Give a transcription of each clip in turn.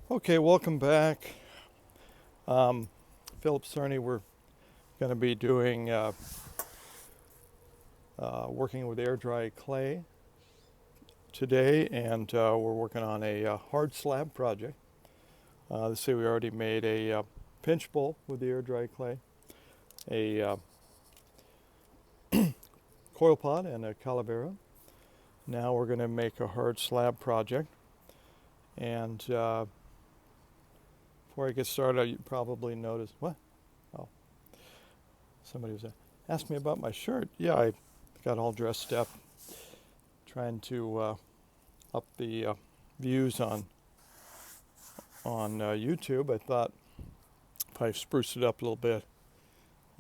Okay, welcome back. Philip Cerney, we're going to be doing working with air dry clay today, and we're working on a hard slab project. Let's see, we already made a pinch bowl with the air dry clay, a coil pot, and a calavera. Now we're going to make a hard slab project, and before I get started, you probably noticed what? Oh, somebody was asked me about my shirt. Yeah, I got all dressed up, trying to up the views on YouTube. I thought if I spruced it up a little bit,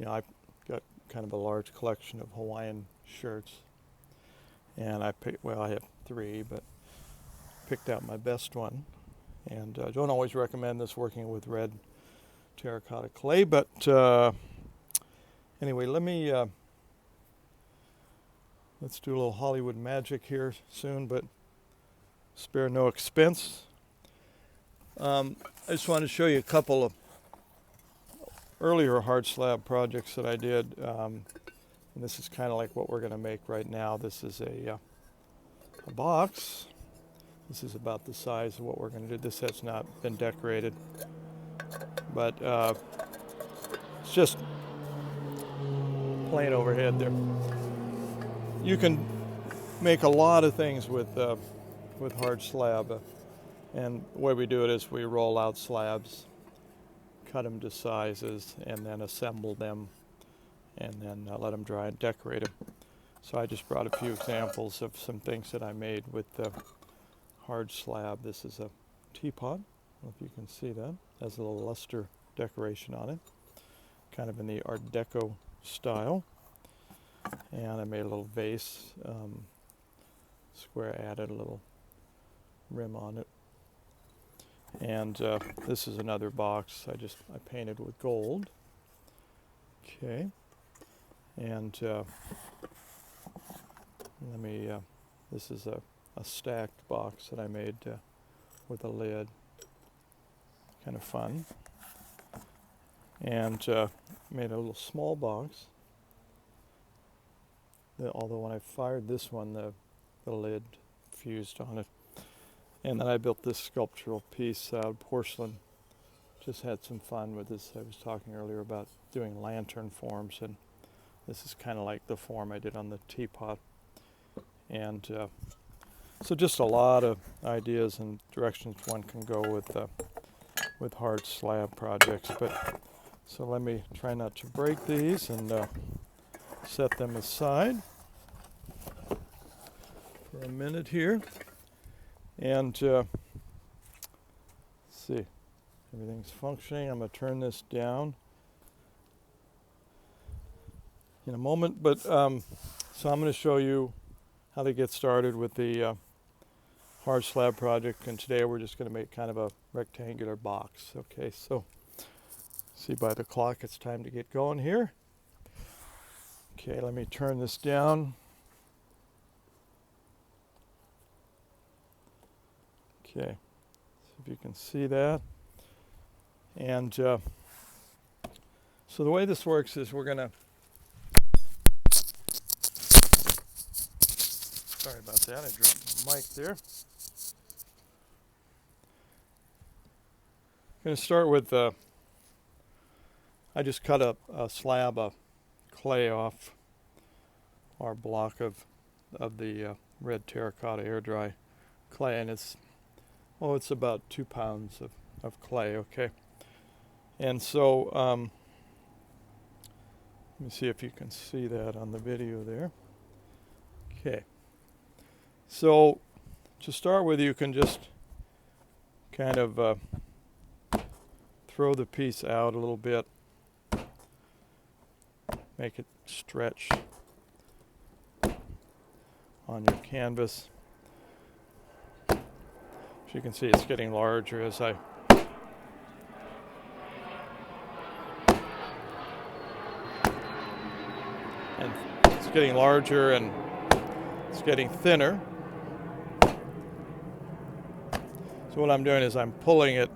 I've got kind of a large collection of Hawaiian shirts, and I have 3, but picked out my best one. And I don't always recommend this working with red terracotta clay, but anyway, let's do a little Hollywood magic here soon, but spare no expense. I just wanted to show you a couple of earlier hard slab projects that I did, and this is kind of like what we're going to make right now. This is a box. This is about the size of what we're going to do. This has not been decorated, but it's just plain overhead there. You can make a lot of things with hard slab, and the way we do it is we roll out slabs, cut them to sizes, and then assemble them, and then let them dry and decorate them. So I just brought a few examples of some things that I made with hard slab. This is a teapot. I don't know if you can see that. It has a little luster decoration on it, kind of in the Art Deco style. And I made a little vase, square, added a little rim on it. And this is another box I painted with gold. Okay. And this is a stacked box that I made with a lid. Kind of fun. And made a little small box. Although when I fired this one, the lid fused on it. And then I built this sculptural piece out of porcelain. Just had some fun with this. I was talking earlier about doing lantern forms, and this is kind of like the form I did on the teapot. And so just a lot of ideas and directions one can go with hard slab projects. But so let me try not to break these and set them aside for a minute here. And let's see, everything's functioning. I'm going to turn this down in a moment. But so I'm going to show you how to get started with the hard slab project. And today we're just going to make kind of a rectangular box. Okay, so see by the clock it's time to get going here. Okay, let me turn this down. Okay, see if you can see that. And so the way this works is we're going to, sorry about that, I dropped my mic there. I'm going to start with, I just cut a slab of clay off our block of the red terracotta air dry clay, and it's about 2 pounds of clay. Okay, and so let me see if you can see that on the video there. Okay, so to start with, you can just kind of throw the piece out a little bit, make it stretch on your canvas. As you can see, it's getting larger as and it's getting larger and it's getting thinner. So So what I'm doing is I'm pulling it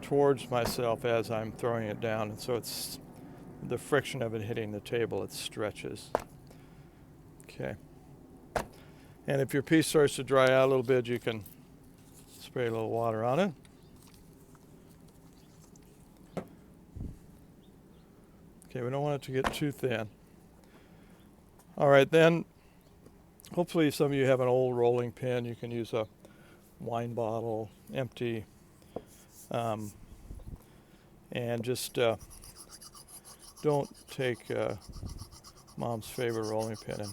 towards myself as I'm throwing it down, and so it's the friction of it hitting the table, it stretches. Okay. And if your piece starts to dry out a little bit, you can spray a little water on it. Okay, we don't want it to get too thin. All right, then hopefully some of you have an old rolling pin. You can use a wine bottle, empty, and just don't take Mom's favorite rolling pin, and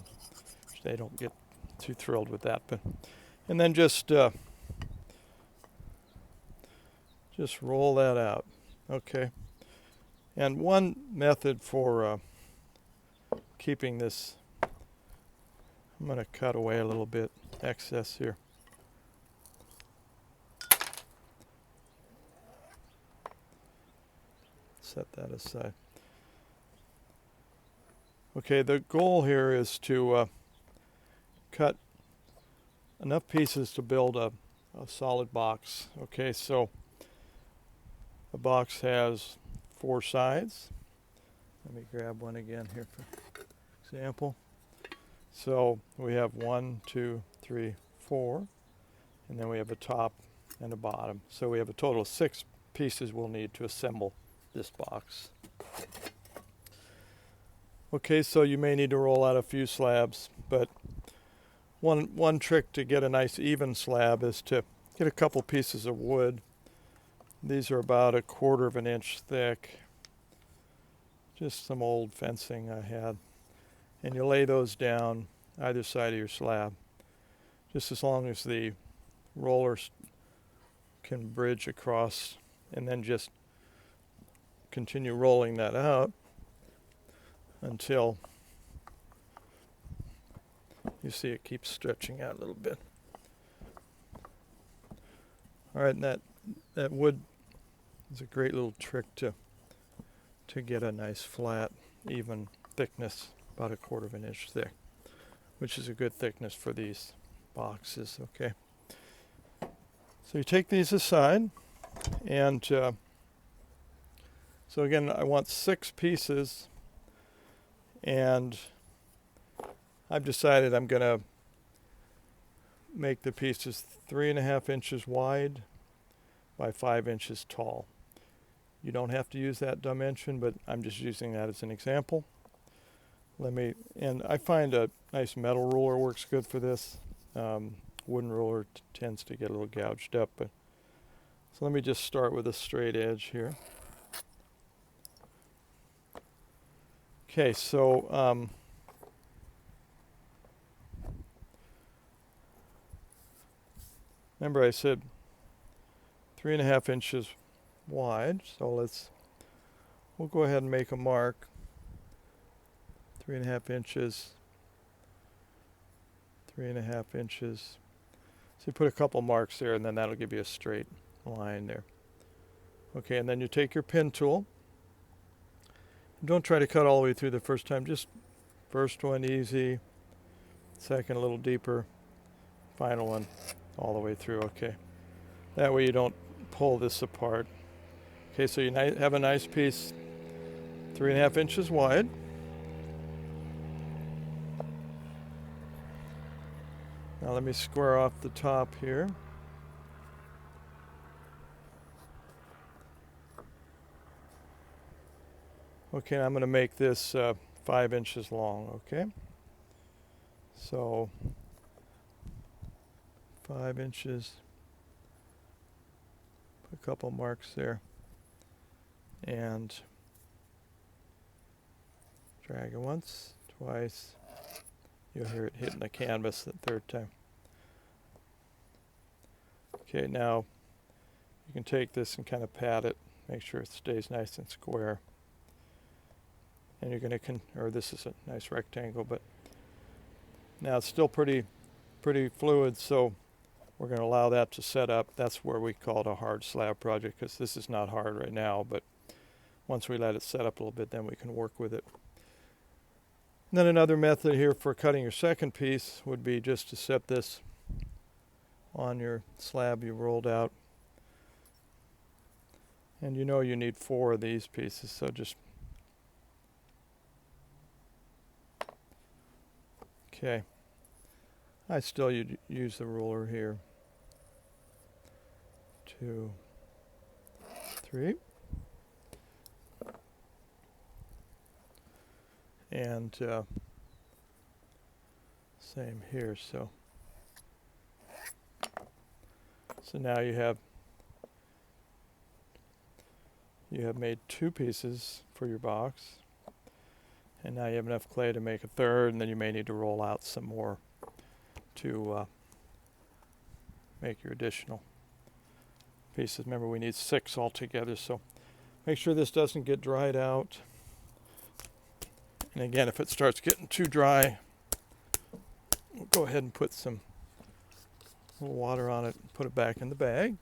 they don't get too thrilled with that. But and then just roll that out. Okay. And one method for keeping this, I'm going to cut away a little bit excess here. Set that aside. Okay, the goal here is to cut enough pieces to build a solid box. Okay, so the box has 4 sides. Let me grab one again here for example. So we have 1, 2, 3, 4, and then we have a top and a bottom. So we have a total of 6 pieces we'll need to assemble this box. Okay, so you may need to roll out a few slabs, but one trick to get a nice even slab is to get a couple pieces of wood. These are about 1/4 of an inch thick. Just some old fencing I had. And you lay those down either side of your slab, just as long as the rollers can bridge across, and then just continue rolling that out until you see it keeps stretching out a little bit. All right, and that wood is a great little trick to get a nice flat, even thickness, about 1/4 of an inch thick, which is a good thickness for these boxes. Okay. So you take these aside, and so again, I want 6 pieces, and I've decided I'm going to make the pieces 3.5 inches wide by 5 inches tall. You don't have to use that dimension, but I'm just using that as an example. And I find a nice metal ruler works good for this. Wooden ruler tends to get a little gouged up, but so let me just start with a straight edge here. Okay, so remember I said 3.5 inches wide, so we'll go ahead and make a mark. 3.5 inches, 3.5 inches. So you put a couple marks there, and then that'll give you a straight line there. Okay, and then you take your pin tool. Don't try to cut all the way through the first time, just first one easy, second a little deeper, final one all the way through. Okay, that way you don't pull this apart. Okay, so you have a nice piece 3.5 inches wide. Now let me square off the top here. Okay, I'm going to make this 5 inches long, okay? So 5 inches, put a couple marks there, and drag it once, twice. You'll hear it hitting the canvas the 3rd time. Okay, now you can take this and kind of pat it, make sure it stays nice and square. And you're going to, or this is a nice rectangle, but now it's still pretty fluid, so we're going to allow that to set up. That's where we call it a hard slab project, because this is not hard right now, but once we let it set up a little bit, then we can work with it. And then another method here for cutting your second piece would be just to set this on your slab you rolled out. And you know you need 4 of these pieces, so just okay. I still use the ruler here. 2, 3. And same here. So now you have made 2 pieces for your box, and now you have enough clay to make a third, and then you may need to roll out some more to make your additional pieces. Remember, we need 6 altogether, so make sure this doesn't get dried out. And again, if it starts getting too dry, we'll go ahead and put some little water on it and put it back in the bag.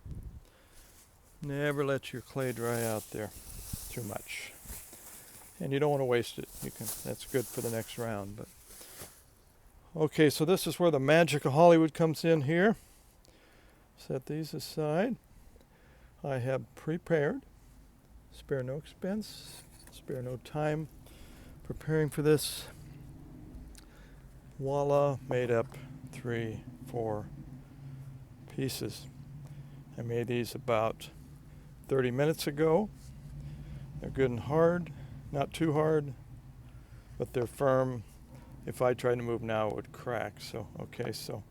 Never let your clay dry out there too much. And you don't want to waste it. That's good for the next round. But okay, so this is where the magic of Hollywood comes in here. Set these aside. I have prepared. Spare no expense, spare no time preparing for this. Voila, made up 3, 4 pieces. I made these about 30 minutes ago. They're good and hard, not too hard, but they're firm. If I tried to move now, it would crack. So, okay, so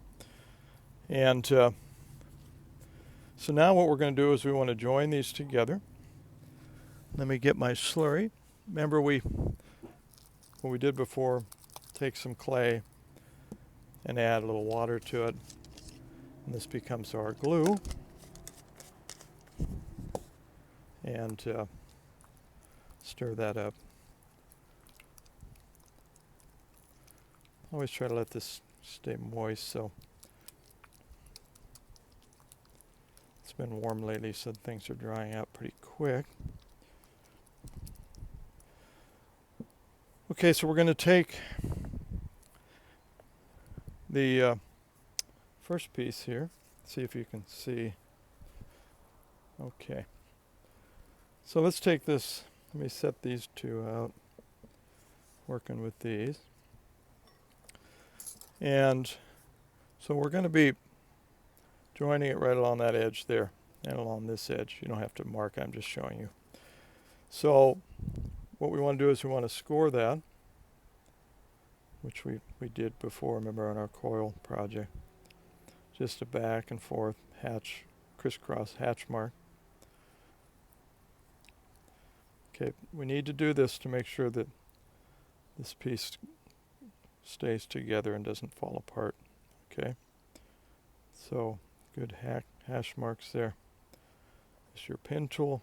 now what we're going to do is we want to join these together. Let me get my slurry. Remember what we did before, take some clay and add a little water to it. And this becomes our glue. And stir that up. Always try to let this stay moist, so it's been warm lately, so things are drying out pretty quick. Okay, so we're going to take the first piece here. See if you can see. Okay. So let's take this. Let me set these 2 out. Working with these. And so we're going to be joining it right along that edge there and along this edge. You don't have to mark, I'm just showing you. So what we want to do is we want to score that, which we did before, remember, on our coil project. Just a back and forth crisscross hatch mark. Okay, we need to do this to make sure that this piece stays together and doesn't fall apart. Okay, so good hash marks there. This is your pin tool.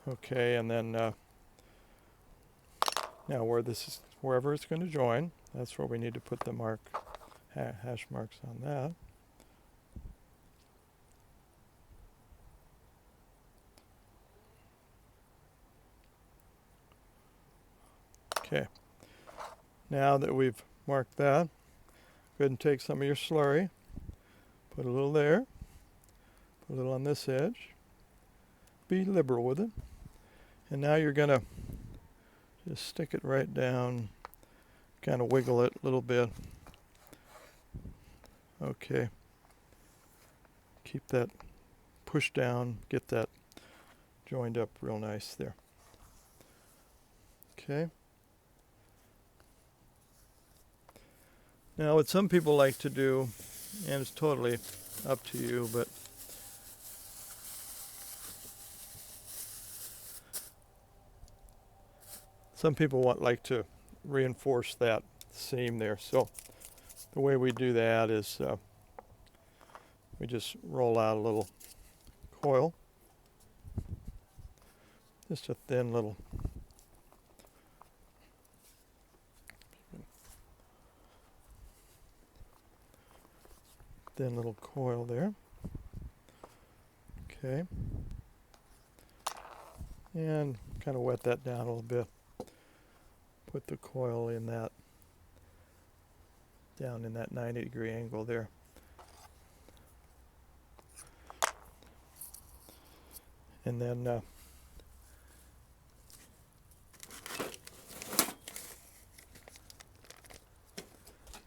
Okay, and then now wherever it's going to join, that's where we need to put the hash marks on that. Okay, now that we've marked that, go ahead and take some of your slurry, put a little there, put a little on this edge. Be liberal with it. And now you're going to just stick it right down, kind of wiggle it a little bit. Okay. Keep that pushed down, get that joined up real nice there. Okay. Now what some people like to do, and it's totally up to you, but some people like to reinforce that seam there. So the way we do that is we just roll out a little coil, just a thin little coil there. Okay, and kind of wet that down a little bit. Put the coil in that down in that 90-degree angle there. And then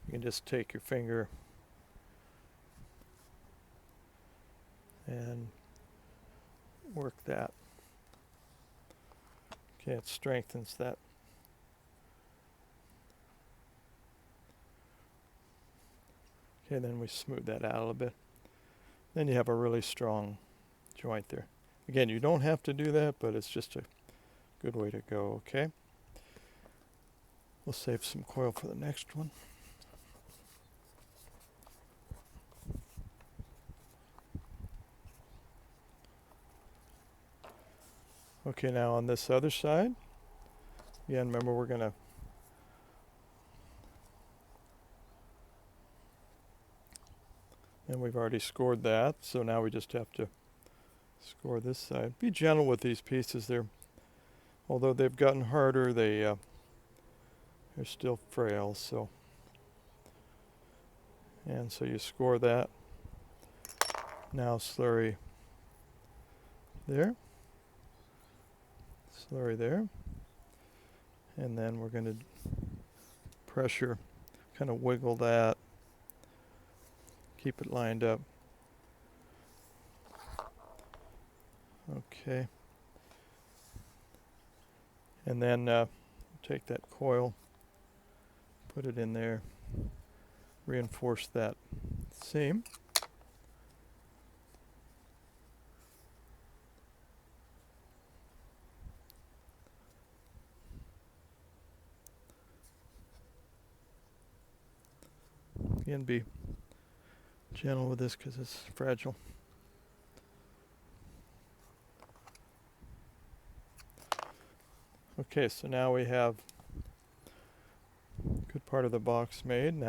you can just take your finger and work that. Okay, it strengthens that. Okay, then we smooth that out a little bit. Then you have a really strong joint there. Again, you don't have to do that, but it's just a good way to go, okay? We'll save some coil for the next one. Okay, now on this other side, again, remember we're going to and we've already scored that, so now we just have to score this side. Be gentle with these pieces. Although they've gotten harder, they're still frail. So you score that. Now slurry there, slurry there, and then we're going to pressure, kind of wiggle that. Keep it lined up. Okay. And then take that coil, put it in there, reinforce that seam. Again, be gentle with this because it's fragile. Okay, so now we have a good part of the box made. Now